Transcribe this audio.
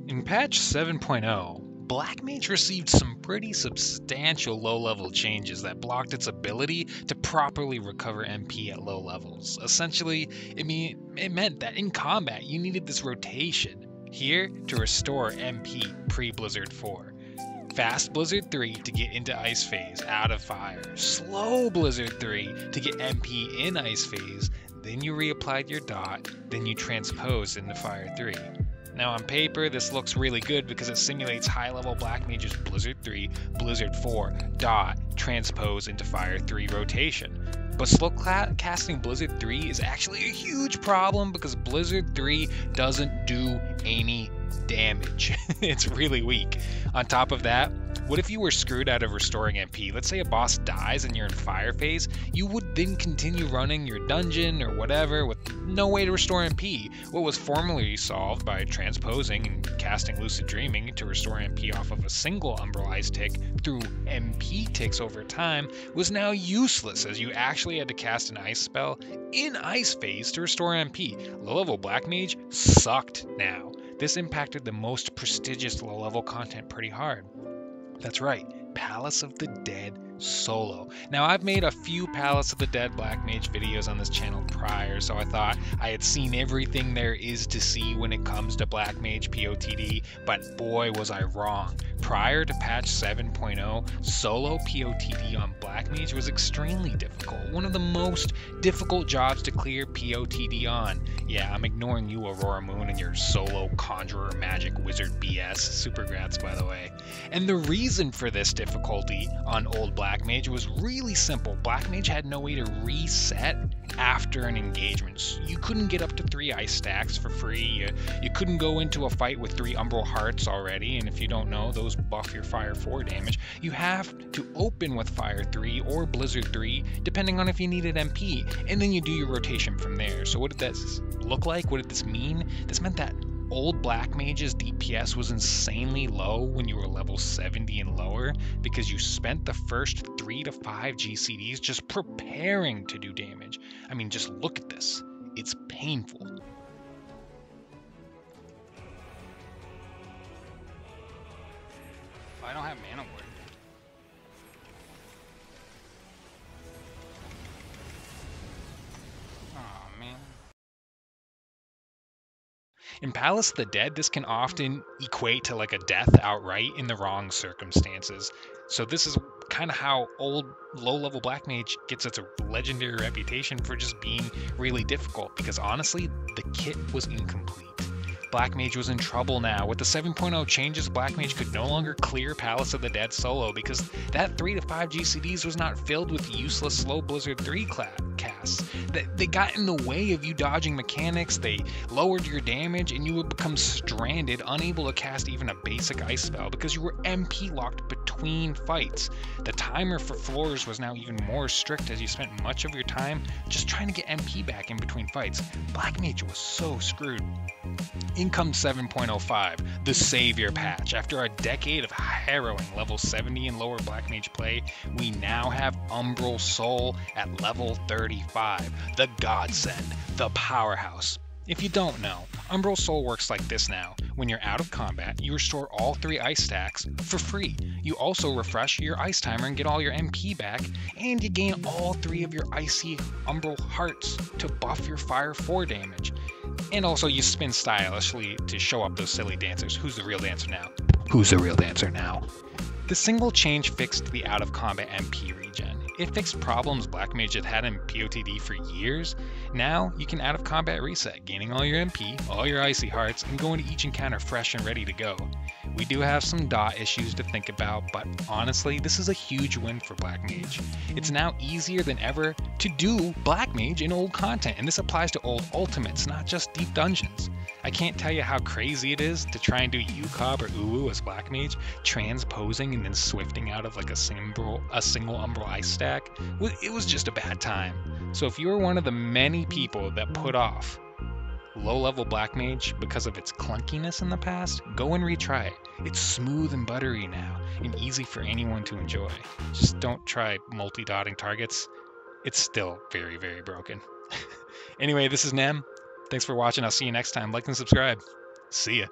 In patch 7.0, Blackmage received some pretty substantial low-level changes that blocked its ability to properly recover MP at low levels. Essentially, it meant that in combat you needed this rotation here to restore MP pre-Blizzard 4. Fast Blizzard 3 to get into Ice Phase out of Fire. Slow Blizzard 3 to get MP in Ice Phase. Then you reapplied your dot, then you transposed into Fire 3. Now on paper, this looks really good because it simulates high-level Blackmage's Blizzard 3, Blizzard 4, dot, transpose into Fire 3 rotation. But slow casting Blizzard 3 is actually a huge problem because Blizzard 3 doesn't do any damage. It's really weak. On top of that, what if you were screwed out of restoring MP? Let's say a boss dies and you're in fire phase, you would then continue running your dungeon or whatever with no way to restore MP. What was formerly solved by transposing and casting Lucid Dreaming to restore MP off of a single Umbral Ice tick through MP ticks over time was now useless as you actually had to cast an ice spell in Ice Phase to restore MP. Low-level Blackmage sucked now. This impacted the most prestigious low-level content pretty hard. That's right, Palace of the Dead solo. Now I've made a few Palace of the Dead Blackmage videos on this channel prior, so I thought I had seen everything there is to see when it comes to Blackmage POTD, but boy was I wrong. Prior to patch 7.0, solo POTD on Blackmage was extremely difficult. One of the most difficult jobs to clear POTD on. Yeah, I'm ignoring you, Aurora Moon, and your solo Conjurer Magic Wizard BS. Super grats, by the way. And the reason for this difficulty on old Blackmage was really simple. Blackmage had no way to reset after an engagement. So you couldn't get up to 3 ice stacks for free. You couldn't go into a fight with 3 Umbral Hearts already, and if you don't know, those buff your Fire 4 damage. You have to open with Fire 3 or Blizzard 3, depending on if you needed MP, and then you do your rotation from there. So what did this look like? What did this mean? This meant that old Blackmage's DPS was insanely low when you were level 70 and lower because you spent the first 3 to 5 GCDs just preparing to do damage. I mean, just look at this. It's painful. I don't have mana ward. Oh man. In Palace of the Dead, this can often equate to like a death outright in the wrong circumstances. So this is kind of how old low-level Blackmage gets its legendary reputation for just being really difficult, because honestly, the kit was incomplete. Blackmage was in trouble now. With the 7.0 changes, Blackmage could no longer clear Palace of the Dead solo because that 3 to 5 GCDs was not filled with useless slow Blizzard 3 casts. They got in the way of you dodging mechanics, they lowered your damage, and you would become stranded, unable to cast even a basic ice spell because you were MP locked between fights. The timer for floors was now even more strict as you spent much of your time just trying to get MP back in between fights. Blackmage was so screwed. In comes 7.05, the Savior patch. After a decade of harrowing level 70 and lower Blackmage play, we now have Umbral Soul at level 35, the godsend, the powerhouse. If you don't know, Umbral Soul works like this now. When you're out of combat, you restore all 3 ice stacks for free. You also refresh your ice timer and get all your MP back, and you gain all 3 of your icy Umbral Hearts to buff your Fire 4 damage. And also you spin stylishly to show up those silly dancers. Who's the real dancer now? Who's the real dancer now? The single change fixed the out of combat MP regen. It fixed problems Blackmage had had in POTD for years. Now you can out of combat reset, gaining all your MP, all your icy hearts, and go into each encounter fresh and ready to go. We do have some dot issues to think about, but honestly, this is a huge win for Blackmage. It's now easier than ever to do Blackmage in old content, and this applies to old ultimates, not just deep dungeons. I can't tell you how crazy it is to try and do UCOB or Uwu as Blackmage, transposing and then swifting out of like a single Umbral Ice stack. It was just a bad time. So if you're one of the many people that put off low-level Blackmage because of its clunkiness in the past, go and retry it. It's smooth and buttery now, and easy for anyone to enjoy. Just don't try multi-dotting targets. It's still very, very broken. Anyway, this is Nem. Thanks for watching. I'll see you next time. Like and subscribe. See ya.